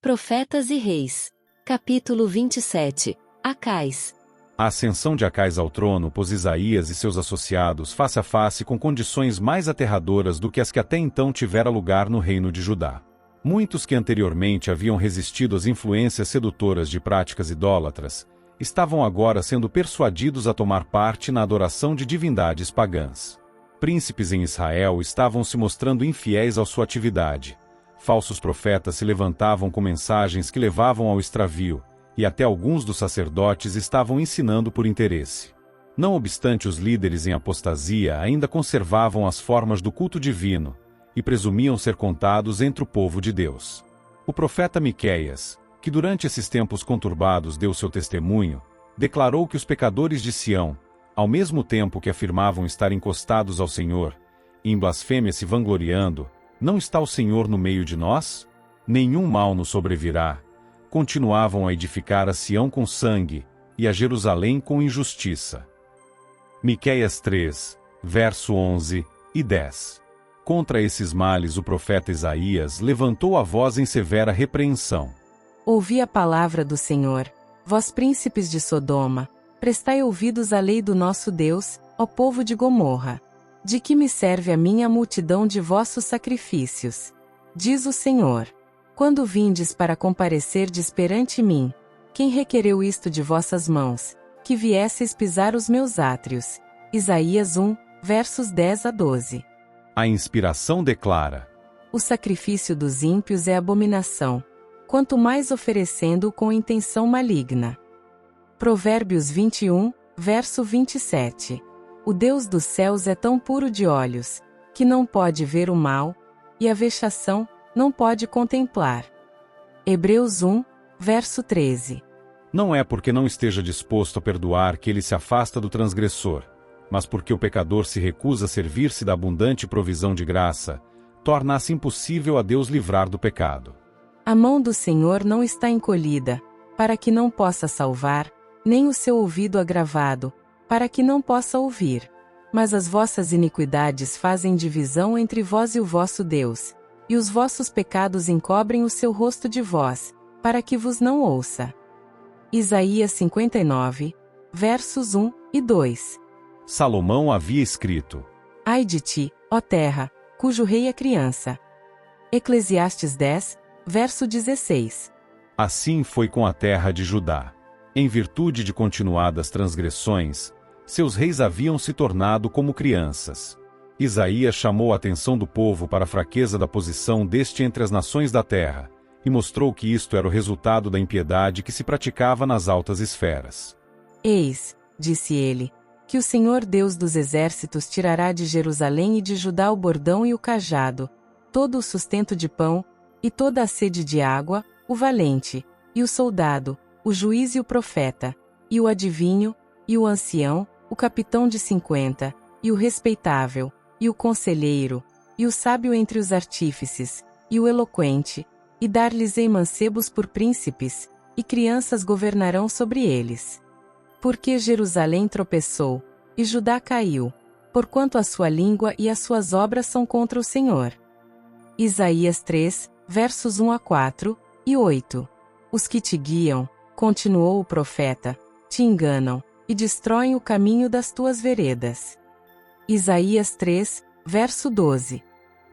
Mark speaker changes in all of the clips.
Speaker 1: Profetas e Reis. Capítulo 27. Acais.
Speaker 2: A ascensão de Acais ao trono pôs Isaías e seus associados face a face com condições mais aterradoras do que as que até então tivera lugar no reino de Judá. Muitos que anteriormente haviam resistido às influências sedutoras de práticas idólatras, estavam agora sendo persuadidos a tomar parte na adoração de divindades pagãs. Príncipes em Israel estavam se mostrando infiéis à sua atividade. Falsos profetas se levantavam com mensagens que levavam ao extravio, e até alguns dos sacerdotes estavam ensinando por interesse. Não obstante, os líderes em apostasia ainda conservavam as formas do culto divino, e presumiam ser contados entre o povo de Deus. O profeta Miqueias, que durante esses tempos conturbados deu seu testemunho, declarou que os pecadores de Sião, ao mesmo tempo que afirmavam estar encostados ao Senhor, e em blasfêmia se vangloriando, não está o Senhor no meio de nós? Nenhum mal nos sobrevirá. Continuavam a edificar a Sião com sangue, e a Jerusalém com injustiça. Miqueias 3, verso 11 e 10. Contra esses males o profeta Isaías levantou a voz em severa repreensão.
Speaker 3: Ouvi a palavra do Senhor, vós príncipes de Sodoma, prestai ouvidos à lei do nosso Deus, ó povo de Gomorra. De que me serve a minha multidão de vossos sacrifícios? Diz o Senhor. Quando vindes para comparecerdes perante mim, quem requereu isto de vossas mãos, que viesseis pisar os meus átrios? Isaías 1, versos 10 a 12.
Speaker 2: A inspiração declara:
Speaker 3: o sacrifício dos ímpios é abominação, quanto mais oferecendo-o com intenção maligna. Provérbios 21, verso 27. O Deus dos céus é tão puro de olhos, que não pode ver o mal, e a vexação não pode contemplar. Hebreus 1, verso 13.
Speaker 2: Não é porque não esteja disposto a perdoar que ele se afasta do transgressor, mas porque o pecador se recusa a servir-se da abundante provisão de graça, torna-se impossível a Deus livrar do pecado.
Speaker 3: A mão do Senhor não está encolhida, para que não possa salvar, nem o seu ouvido agravado, para que não possa ouvir. Mas as vossas iniquidades fazem divisão entre vós e o vosso Deus, e os vossos pecados encobrem o seu rosto de vós, para que vos não ouça. Isaías 59, versos 1 e 2.
Speaker 2: Salomão havia escrito:
Speaker 3: ai de ti, ó terra, cujo rei é criança. Eclesiastes 10, verso 16.
Speaker 2: Assim foi com a terra de Judá. Em virtude de continuadas transgressões, seus reis haviam se tornado como crianças. Isaías chamou a atenção do povo para a fraqueza da posição deste entre as nações da terra, e mostrou que isto era o resultado da impiedade que se praticava nas altas esferas.
Speaker 3: Eis, disse ele, que o Senhor Deus dos exércitos tirará de Jerusalém e de Judá o bordão e o cajado, todo o sustento de pão, e toda a sede de água, o valente, e o soldado, o juiz e o profeta, e o adivinho, e o ancião, o capitão de 50, e o respeitável, e o conselheiro, e o sábio entre os artífices, e o eloquente, e dar-lhes-ei mancebos por príncipes, e crianças governarão sobre eles. Porque Jerusalém tropeçou, e Judá caiu, porquanto a sua língua e as suas obras são contra o Senhor. Isaías 3, versos 1 a 4, e 8. Os que te guiam, continuou o profeta, te enganam, e destroem o caminho das tuas veredas. Isaías 3, verso 12.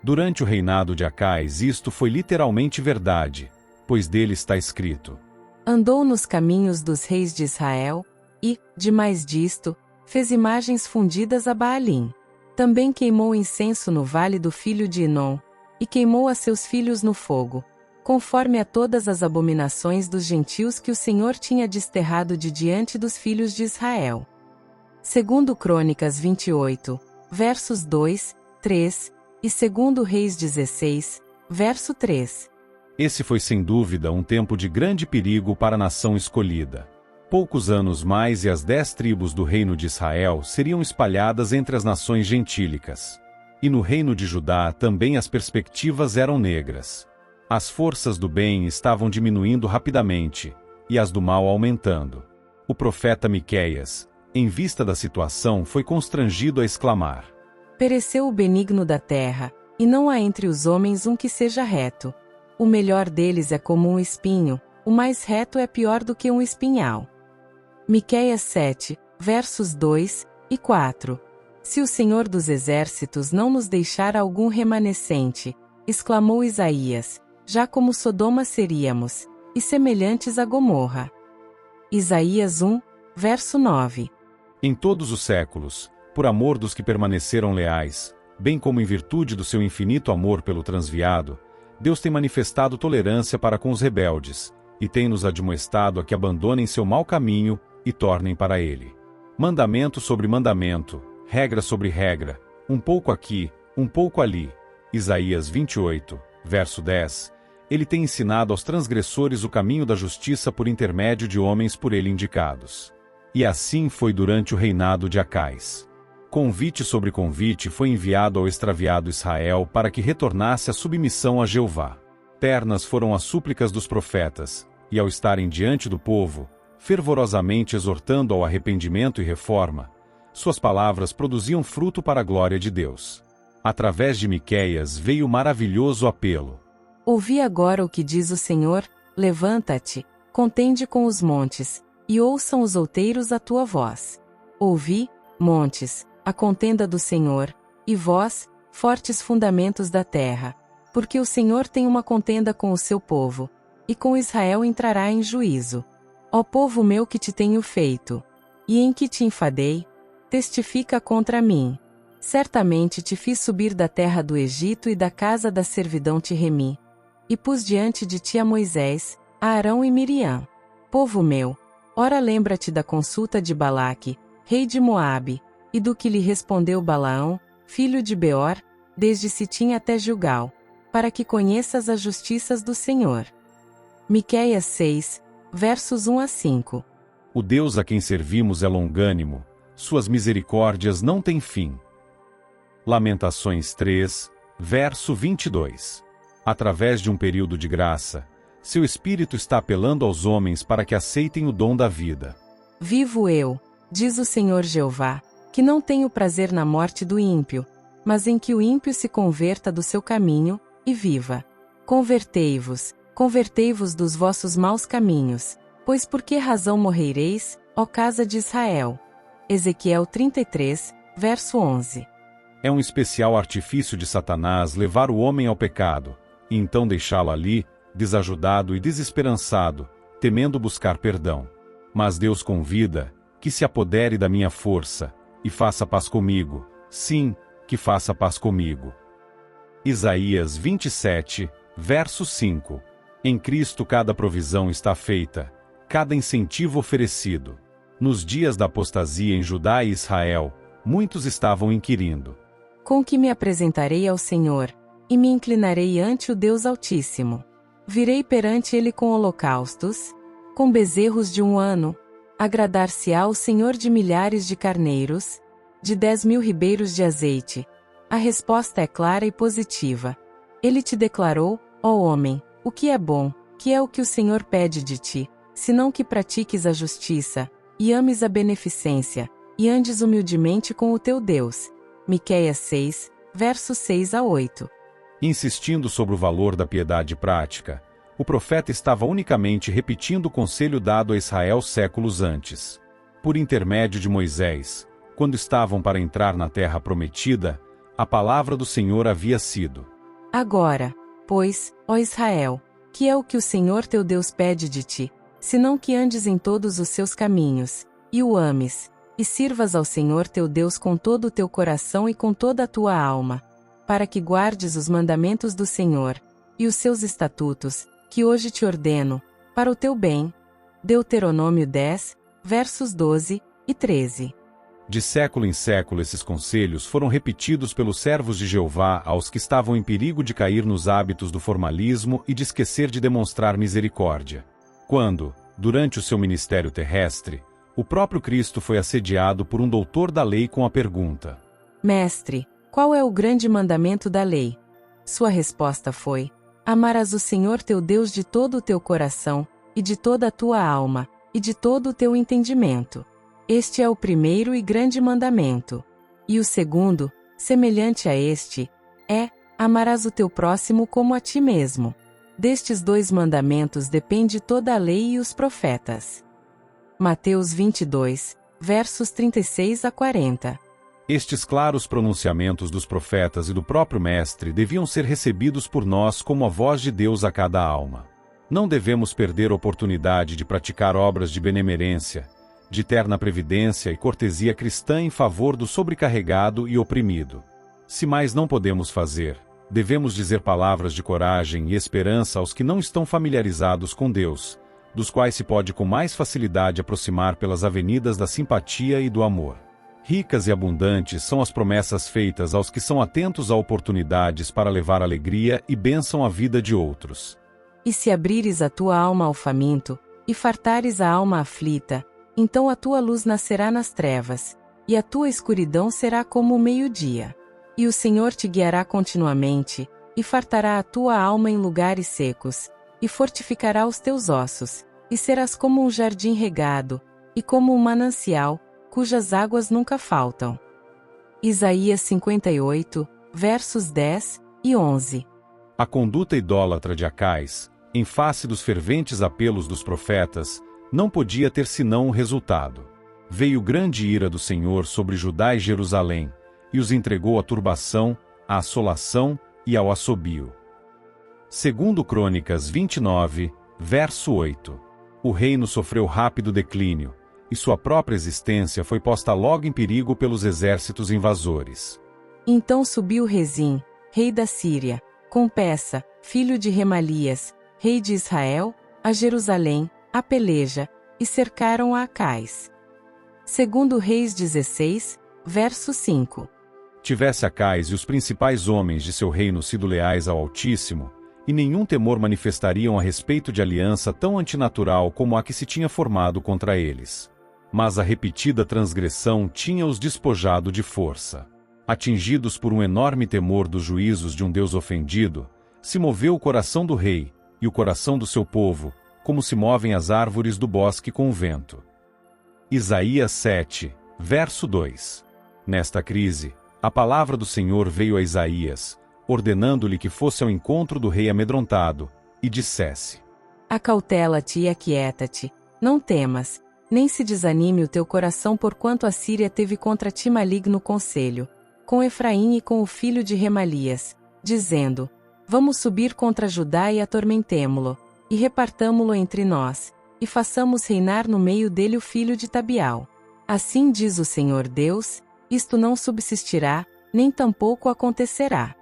Speaker 2: Durante o reinado de Acais isto foi literalmente verdade, pois dele está escrito:
Speaker 3: andou nos caminhos dos reis de Israel, e, demais disto, fez imagens fundidas a Baalim. Também queimou incenso no vale do filho de Inom, e queimou a seus filhos no fogo, conforme a todas as abominações dos gentios que o Senhor tinha desterrado de diante dos filhos de Israel. Segundo Crônicas 28, versos 2, 3, e segundo Reis 16, verso 3.
Speaker 2: Esse foi sem dúvida um tempo de grande perigo para a nação escolhida. Poucos anos mais e as 10 tribos do reino de Israel seriam espalhadas entre as nações gentílicas. E no reino de Judá também as perspectivas eram negras. As forças do bem estavam diminuindo rapidamente, e as do mal aumentando. O profeta Miqueias, em vista da situação, foi constrangido a exclamar:
Speaker 3: pereceu o benigno da terra, e não há entre os homens um que seja reto. O melhor deles é como um espinho, o mais reto é pior do que um espinhal. Miqueias 7, versos 2 e 4. Se o Senhor dos Exércitos não nos deixar algum remanescente, exclamou Isaías, já como Sodoma seríamos, e semelhantes a Gomorra. Isaías 1, verso 9.
Speaker 2: Em todos os séculos, por amor dos que permaneceram leais, bem como em virtude do seu infinito amor pelo transviado, Deus tem manifestado tolerância para com os rebeldes, e tem nos admoestado a que abandonem seu mau caminho e tornem para ele. Mandamento sobre mandamento, regra sobre regra, um pouco aqui, um pouco ali. Isaías 28, verso 10. Ele tem ensinado aos transgressores o caminho da justiça por intermédio de homens por ele indicados. E assim foi durante o reinado de Acais. Convite sobre convite foi enviado ao extraviado Israel para que retornasse à submissão a Jeová. Ternas foram as súplicas dos profetas, e ao estarem diante do povo, fervorosamente exortando ao arrependimento e reforma, suas palavras produziam fruto para a glória de Deus. Através de Miqueias veio o maravilhoso apelo.
Speaker 3: Ouvi agora o que diz o Senhor, levanta-te, contende com os montes, e ouçam os outeiros a tua voz. Ouvi, montes, a contenda do Senhor, e vós, fortes fundamentos da terra, porque o Senhor tem uma contenda com o seu povo, e com Israel entrará em juízo. Ó povo meu que te tenho feito, e em que te enfadei, testifica contra mim. Certamente te fiz subir da terra do Egito e da casa da servidão te remi. E pus diante de ti a Moisés, a Arão e Miriam. Povo meu, ora lembra-te da consulta de Balaque, rei de Moabe, e do que lhe respondeu Balaão, filho de Beor, desde Sitim até Gilgal, para que conheças as justiças do Senhor. Miqueias 6, versos 1 a 5.
Speaker 2: O Deus a quem servimos é longânimo, suas misericórdias não têm fim. Lamentações 3, verso 22. Através de um período de graça, seu Espírito está apelando aos homens para que aceitem o dom da vida.
Speaker 3: Vivo eu, diz o Senhor Jeová, que não tenho prazer na morte do ímpio, mas em que o ímpio se converta do seu caminho, e viva. Convertei-vos, convertei-vos dos vossos maus caminhos, pois por que razão morrereis, ó casa de Israel? Ezequiel 33, verso 11.
Speaker 2: É um especial artifício de Satanás levar o homem ao pecado, e então deixá-lo ali, desajudado e desesperançado, temendo buscar perdão. Mas Deus convida, que se apodere da minha força, e faça paz comigo, sim, que faça paz comigo. Isaías 27, verso 5. Em Cristo cada provisão está feita, cada incentivo oferecido. Nos dias da apostasia em Judá e Israel, muitos estavam inquirindo:
Speaker 3: com que me apresentarei ao Senhor, e me inclinarei ante o Deus Altíssimo. Virei perante ele com holocaustos, com bezerros de 1 ano, agradar-se-á o Senhor de milhares de carneiros, de 10.000 ribeiros de azeite. A resposta é clara e positiva. Ele te declarou, ó homem, o que é bom, que é o que o Senhor pede de ti, senão que pratiques a justiça, e ames a beneficência, e andes humildemente com o teu Deus. Miqueias 6, versos 6 a 8.
Speaker 2: Insistindo sobre o valor da piedade prática, o profeta estava unicamente repetindo o conselho dado a Israel séculos antes. Por intermédio de Moisés, quando estavam para entrar na terra prometida, a palavra do Senhor havia sido:
Speaker 3: agora, pois, ó Israel, que é o que o Senhor teu Deus pede de ti, senão que andes em todos os seus caminhos, e o ames, e sirvas ao Senhor teu Deus com todo o teu coração e com toda a tua alma, para que guardes os mandamentos do Senhor, e os seus estatutos, que hoje te ordeno, para o teu bem. Deuteronômio 10, versos 12 e 13.
Speaker 2: De século em século esses conselhos foram repetidos pelos servos de Jeová aos que estavam em perigo de cair nos hábitos do formalismo e de esquecer de demonstrar misericórdia. Quando, durante o seu ministério terrestre, o próprio Cristo foi assediado por um doutor da lei com a pergunta:
Speaker 3: Mestre, qual é o grande mandamento da lei? Sua resposta foi: amarás o Senhor teu Deus de todo o teu coração, e de toda a tua alma, e de todo o teu entendimento. Este é o primeiro e grande mandamento. E o segundo, semelhante a este, é: amarás o teu próximo como a ti mesmo. Destes 2 mandamentos depende toda a lei e os profetas. Mateus 22, versos 36 a 40.
Speaker 2: Estes claros pronunciamentos dos profetas e do próprio Mestre deviam ser recebidos por nós como a voz de Deus a cada alma. Não devemos perder a oportunidade de praticar obras de benemerência, de terna previdência e cortesia cristã em favor do sobrecarregado e oprimido. Se mais não podemos fazer, devemos dizer palavras de coragem e esperança aos que não estão familiarizados com Deus, dos quais se pode com mais facilidade aproximar pelas avenidas da simpatia e do amor. Ricas e abundantes são as promessas feitas aos que são atentos a oportunidades para levar alegria e bênção à vida de outros.
Speaker 3: E se abrires a tua alma ao faminto, e fartares a alma aflita, então a tua luz nascerá nas trevas, e a tua escuridão será como o meio-dia. E o Senhor te guiará continuamente, e fartará a tua alma em lugares secos, e fortificará os teus ossos, e serás como um jardim regado, e como um manancial, cujas águas nunca faltam. Isaías 58, versos 10 e 11.
Speaker 2: A conduta idólatra de Acais, em face dos ferventes apelos dos profetas, não podia ter senão um resultado. Veio grande ira do Senhor sobre Judá e Jerusalém, e os entregou à turbação, à assolação e ao assobio. Segundo Crônicas 29, verso 8. O reino sofreu rápido declínio, e sua própria existência foi posta logo em perigo pelos exércitos invasores.
Speaker 3: Então subiu Rezim, rei da Síria, com Peça, filho de Remalias, rei de Israel, a Jerusalém, a peleja, e cercaram a Acais. Segundo Reis 16, verso 5.
Speaker 2: Tivesse Acais e os principais homens de seu reino sido leais ao Altíssimo, e nenhum temor manifestariam a respeito de aliança tão antinatural como a que se tinha formado contra eles. Mas a repetida transgressão tinha-os despojado de força. Atingidos por um enorme temor dos juízos de um Deus ofendido, se moveu o coração do rei, e o coração do seu povo, como se movem as árvores do bosque com o vento. Isaías 7, verso 2. Nesta crise, a palavra do Senhor veio a Isaías, ordenando-lhe que fosse ao encontro do rei amedrontado, e dissesse:
Speaker 3: Acautela-te e aquieta-te, não temas, nem se desanime o teu coração porquanto a Síria teve contra ti maligno conselho, com Efraim e com o filho de Remalias, dizendo: Vamos subir contra Judá e atormentemo-lo, e repartamo-lo entre nós, e façamos reinar no meio dele o filho de Tabial. Assim diz o Senhor Deus, isto não subsistirá, nem tampouco acontecerá.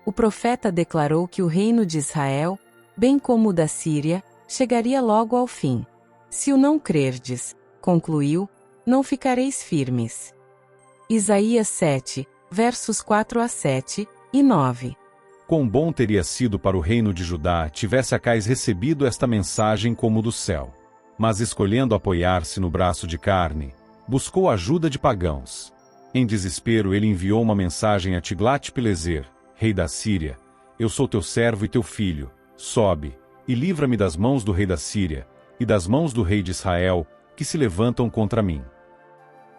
Speaker 3: O profeta declarou que o reino de Israel, bem como o da Síria, chegaria logo ao fim. Se o não crerdes, concluiu, não ficareis firmes. Isaías 7, versos 4 a 7 e 9.
Speaker 2: Quão bom teria sido para o reino de Judá tivesse Acais recebido esta mensagem como do céu. Mas escolhendo apoiar-se no braço de carne, buscou a ajuda de pagãos. Em desespero ele enviou uma mensagem a Tiglat-Pileser, rei da Síria: Eu sou teu servo e teu filho, sobe, e livra-me das mãos do rei da Síria, e das mãos do rei de Israel, que se levantam contra mim.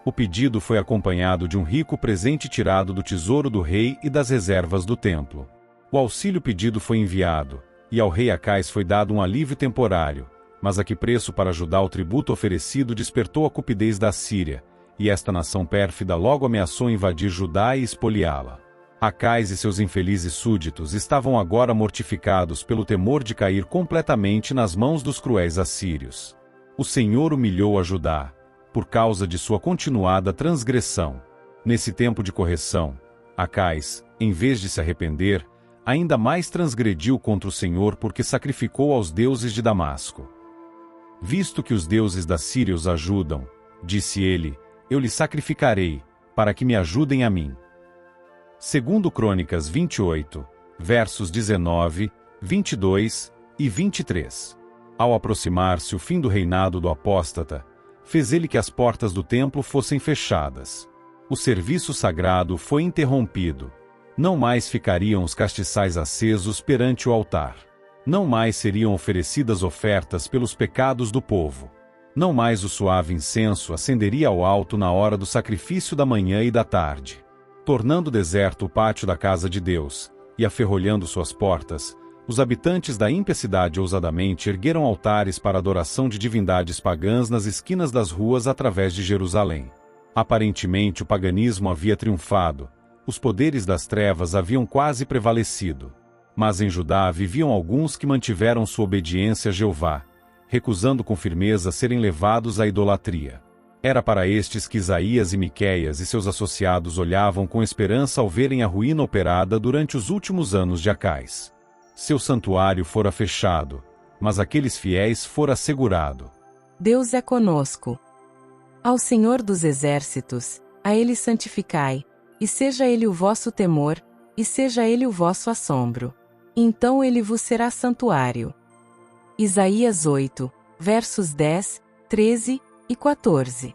Speaker 2: O pedido foi acompanhado de um rico presente tirado do tesouro do rei e das reservas do templo. O auxílio pedido foi enviado, e ao rei Acais foi dado um alívio temporário, mas a que preço para Judá o tributo oferecido despertou a cupidez da Síria, e esta nação pérfida logo ameaçou invadir Judá e espoliá-la. Acais e seus infelizes súditos estavam agora mortificados pelo temor de cair completamente nas mãos dos cruéis assírios. O Senhor humilhou a Judá, por causa de sua continuada transgressão. Nesse tempo de correção, Acais, em vez de se arrepender, ainda mais transgrediu contra o Senhor porque sacrificou aos deuses de Damasco. Visto que os deuses da Síria os ajudam, disse ele, eu lhes sacrificarei, para que me ajudem a mim. Segundo Crônicas 28, versos 19, 22 e 23. Ao aproximar-se o fim do reinado do apóstata, fez ele que as portas do templo fossem fechadas. O serviço sagrado foi interrompido. Não mais ficariam os castiçais acesos perante o altar. Não mais seriam oferecidas ofertas pelos pecados do povo. Não mais o suave incenso ascenderia ao alto na hora do sacrifício da manhã e da tarde. Tornando deserto o pátio da casa de Deus, e aferrolhando suas portas, Os habitantes da ímpia cidade ousadamente ergueram altares para adoração de divindades pagãs nas esquinas das ruas através de Jerusalém. Aparentemente o paganismo havia triunfado, os poderes das trevas haviam quase prevalecido. Mas em Judá viviam alguns que mantiveram sua obediência a Jeová, recusando com firmeza serem levados à idolatria. Era para estes que Isaías e Miqueias e seus associados olhavam com esperança ao verem a ruína operada durante os últimos anos de Acais. Seu santuário fora fechado, mas aqueles fiéis fora assegurado.
Speaker 3: Deus é conosco. Ao Senhor dos Exércitos, a Ele santificai, e seja Ele o vosso temor, e seja Ele o vosso assombro. Então Ele vos será santuário. Isaías 8, versos 10, 13 e 14.